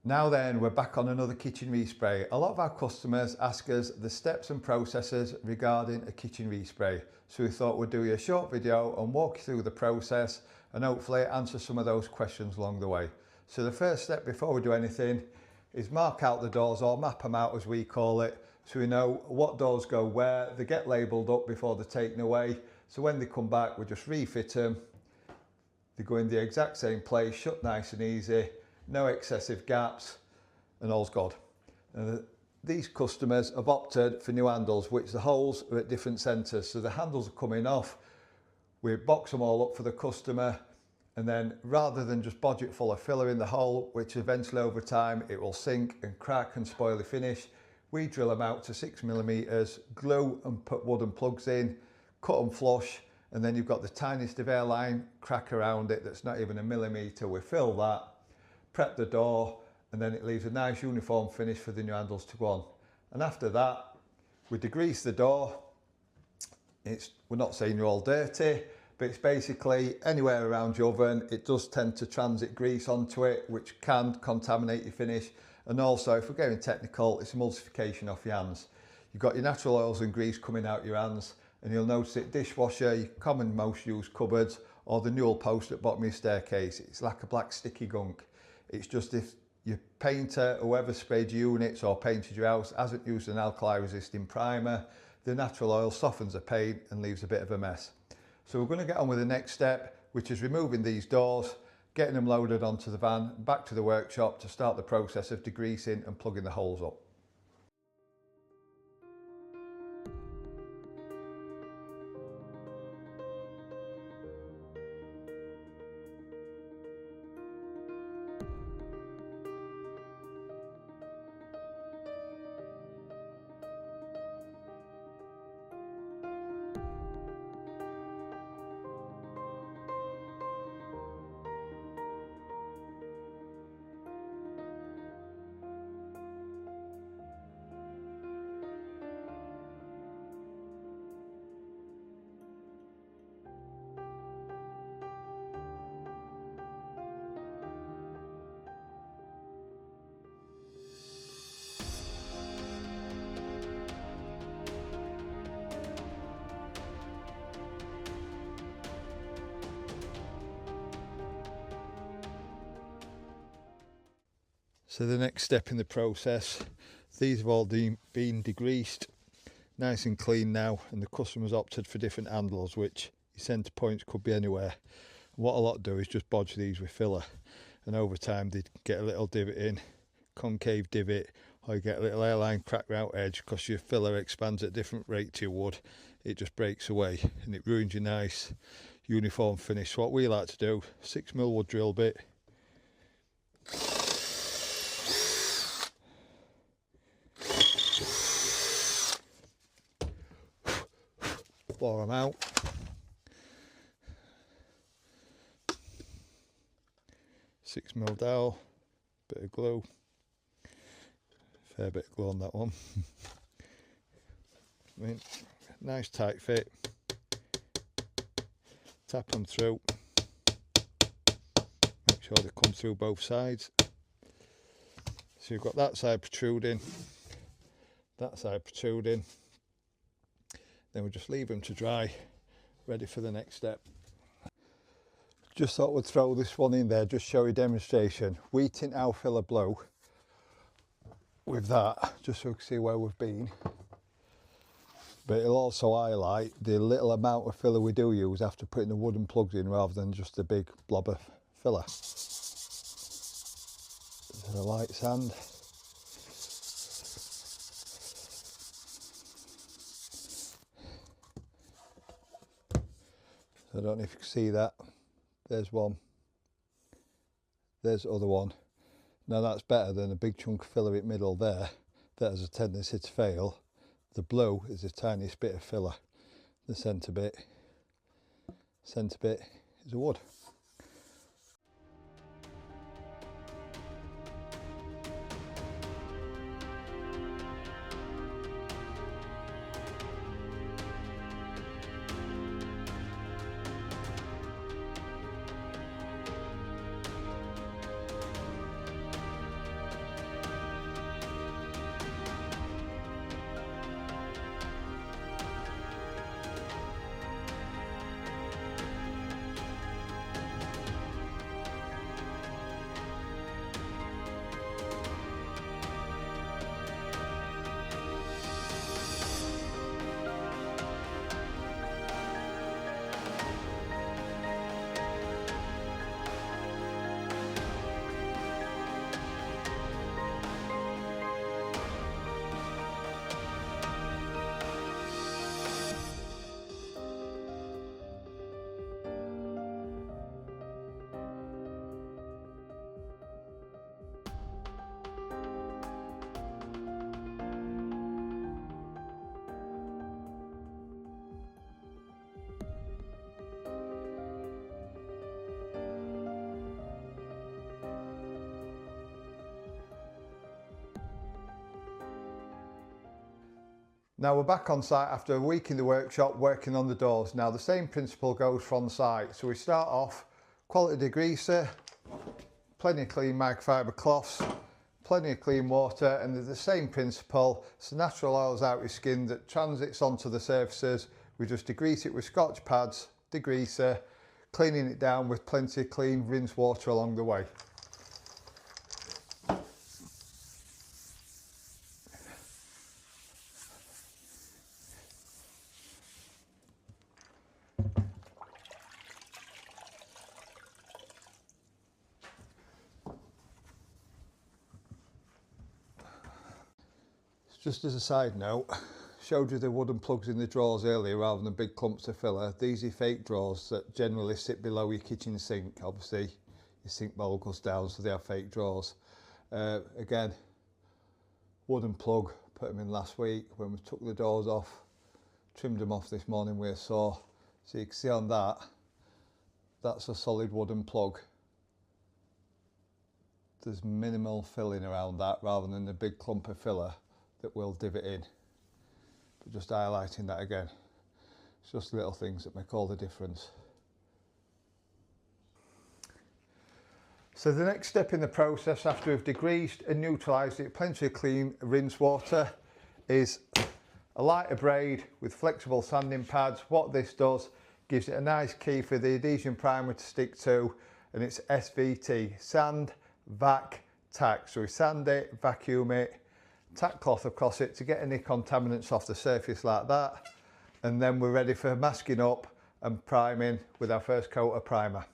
Now then, we're back on another kitchen respray. A lot of our customers ask us the steps and processes regarding a kitchen respray. So we thought we'd do you a short video and walk you through the process and hopefully answer some of those questions along the way. So the first step before we do anything is mark out the doors, or map them out as we call it, so we know what doors go where. They get labelled up before they're taken away. So when they come back, we just refit them. They go in the exact same place, shut nice and easy. No excessive gaps, and all's good. These customers have opted for new handles, which the holes are at different centres. So the handles are coming off. We box them all up for the customer, and then rather than just bodge it full of filler in the hole, which eventually over time it will sink and crack and spoil the finish, we drill them out to 6mm, glue and put wooden plugs in, cut them flush, and then you've got the tiniest of airline crack around it that's not even a millimetre. We fill that, prep the door, and then it leaves a nice uniform finish for the new handles to go on. And after that, we degrease the door. We're not saying you're all dirty, but it's basically anywhere around your oven. It does tend to transit grease onto it, which can contaminate your finish. And also, if we're getting technical, it's emulsification off your hands. You've got your natural oils and grease coming out your hands, and you'll notice it dishwasher, your common most used cupboards, or the newel post at the bottom of your staircase. It's like a black sticky gunk. It's just if your painter, whoever sprayed your units or painted your house, hasn't used an alkali resisting primer, the natural oil softens the paint and leaves a bit of a mess. So we're going to get on with the next step, which is removing these doors, getting them loaded onto the van, back to the workshop to start the process of degreasing and plugging the holes up. So the next step in the process, these have all been degreased, nice and clean now, and the customer's opted for different handles, which your centre points could be anywhere. What a lot do is just bodge these with filler, and over time they get a little divot in, concave divot, or you get a little airline crack round edge because your filler expands at a different rate to your wood. It just breaks away and it ruins your nice uniform finish. So what we like to do, 6mm wood drill bit, blow them out. $6mm dowel, bit of glue, fair bit of glue on that one. I mean, nice tight fit. Tap them through. Make sure they come through both sides. So you've got that side protruding, that side protruding. Then we just leave them to dry, ready for the next step. Just thought we'd throw this one in there, just show you a demonstration. We tint our filler blue with that, just so you can see where we've been. But it'll also highlight the little amount of filler we do use after putting the wooden plugs in, rather than just a big blob of filler. There's a light sand. I don't know if you can see that. There's one. There's the other one. Now that's better than a big chunk of filler in the middle there that has a tendency to fail. The blue is the tiniest bit of filler. The centre bit is a wood. Now we're back on site after a week in the workshop working on the doors. Now the same principle goes from site. So we start off, quality degreaser, plenty of clean microfiber cloths, plenty of clean water, and they're the same principle. It's the natural oils out your skin that transits onto the surfaces. We just degrease it with Scotch pads, degreaser, cleaning it down with plenty of clean rinse water along the way. Just as a side note, showed you the wooden plugs in the drawers earlier rather than big clumps of filler. These are fake drawers that generally sit below your kitchen sink. Obviously your sink bowl goes down, so they are fake drawers. Again, wooden plug, put them in last week when we took the doors off, trimmed them off this morning with a saw. So you can see on that, that's a solid wooden plug. There's minimal filling around that rather than the big clump of filler that will divot in. But just highlighting that again, it's just little things that make all the difference. So the next step in the process after we've degreased and neutralised it, plenty of clean rinse water, is a lighter braid with flexible sanding pads. What this does, gives it a nice key for the adhesion primer to stick to, and it's SVT, sand, vac, tack. So we sand it, vacuum it, tack cloth across it to get any contaminants off the surface like that, and then we're ready for masking up and priming with our first coat of primer.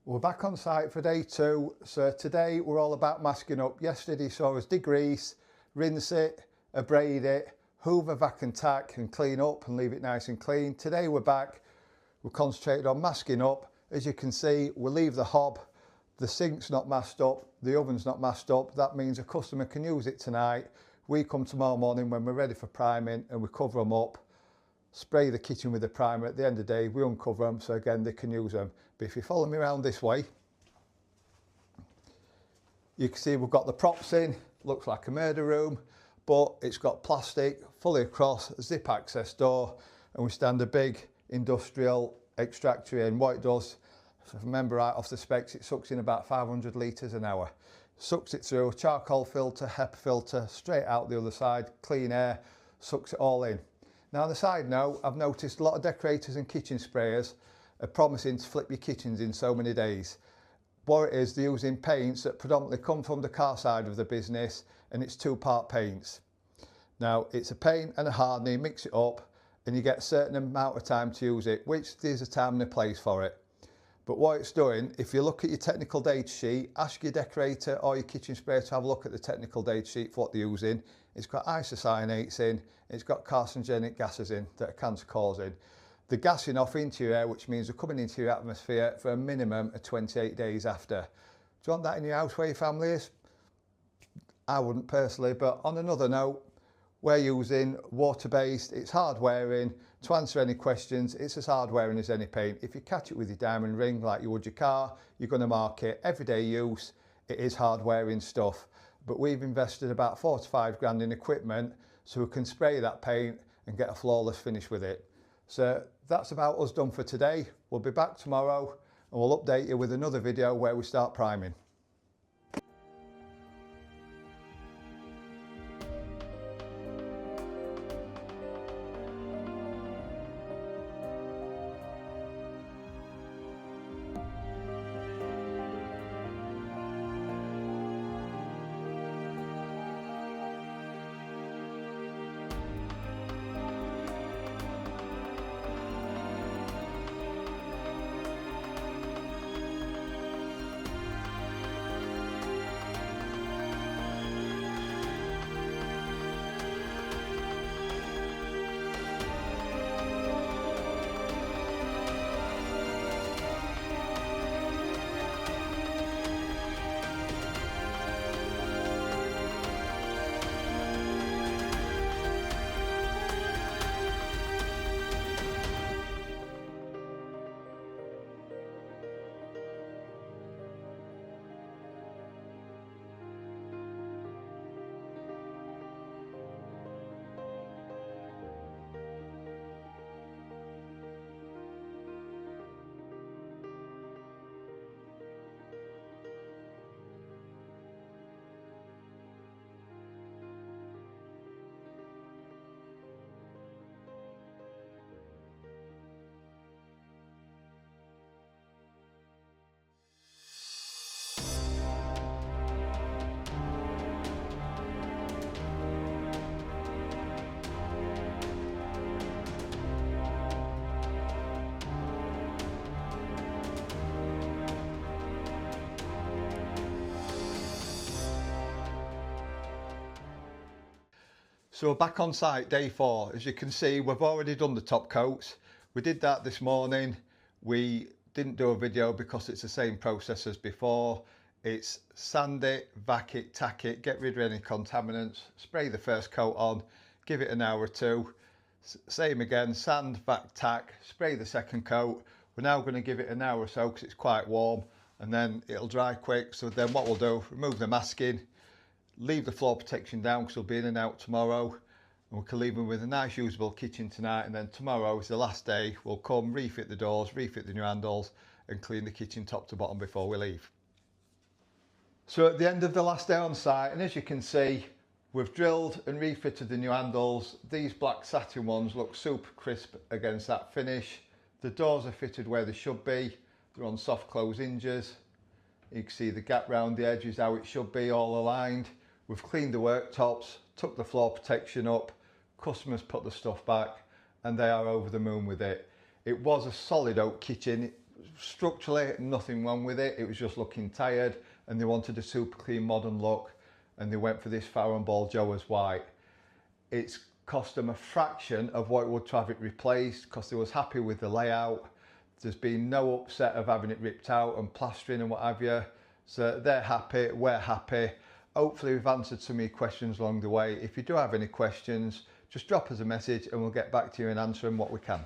We're back on site for day 2. So today we're all about masking up. Yesterday saw us degrease, rinse it, abrade it, hoover, vac and tack and clean up and leave it nice and clean. Today we're back, we're concentrated on masking up. As you can see, we'll leave the hob, the sink's not masked up, the oven's not masked up. That means a customer can use it tonight. We come tomorrow morning when we're ready for priming and we cover them up spray the kitchen with the primer. At the end of the day, we uncover them, so again, they can use them. But if you follow me around this way, you can see we've got the props in, looks like a murder room, but it's got plastic, fully across, a zip access door, and we stand a big industrial extractor in. What it does, if I remember right off the specs, it sucks in about 500 litres an hour. Sucks it through, charcoal filter, HEPA filter, straight out the other side, clean air, sucks it all in. Now on the side note, I've noticed a lot of decorators and kitchen sprayers are promising to flip your kitchens in so many days. What it is, they're using paints that predominantly come from the car side of the business, and it's two-part paints. Now it's a paint and a hardening, mix it up, and you get a certain amount of time to use it, which there's a time and a place for it. But what it's doing, if you look at your technical data sheet, ask your decorator or your kitchen sprayer to have a look at the technical data sheet for what they're using. It's got isocyanates in, it's got carcinogenic gases in that are cancer causing. They're gassing off into your air, which means they're coming into your atmosphere for a minimum of 28 days after. Do you want that in your house where your family is? I wouldn't personally, but on another note, we're using water-based, it's hard wearing. To answer any questions, it's as hard wearing as any paint. If you catch it with your diamond ring like you would your car, you're going to mark it. Everyday use, it is hard wearing stuff. But we've invested about 4 to 5 grand in equipment so we can spray that paint and get a flawless finish with it. So that's about us done for today. We'll be back tomorrow and we'll update you with another video where we start priming. So we're back on site, day 4. As you can see, we've already done the top coats. We did that this morning. We didn't do a video because it's the same process as before. It's sand it, vac it, tack it, get rid of any contaminants, spray the first coat on, give it an hour or two. Same again, sand, vac, tack, spray the second coat. We're now going to give it an hour or so because it's quite warm, and then it'll dry quick. So then what we'll do, remove the masking, leave the floor protection down because we'll be in and out tomorrow, and we can leave them with a nice usable kitchen tonight, and then tomorrow is the last day. We'll come refit the doors, refit the new handles and clean the kitchen top to bottom before we leave. So at the end of the last day on site, and as you can see, we've drilled and refitted the new handles. These black satin ones look super crisp against that finish. The doors are fitted where they should be. They're on soft close hinges. You can see the gap round the edges how it should be, all aligned. We've cleaned the worktops, took the floor protection up, customers put the stuff back, and they are over the moon with it. It was a solid oak kitchen. Structurally, nothing wrong with it. It was just looking tired, and they wanted a super clean modern look, and they went for this Farrow & Ball Joas white. It's cost them a fraction of what it would to have it replaced because they was happy with the layout. There's been no upset of having it ripped out and plastering and what have you. So they're happy, we're happy. Hopefully we've answered some of your questions along the way. If you do have any questions, just drop us a message and we'll get back to you and answer them what we can.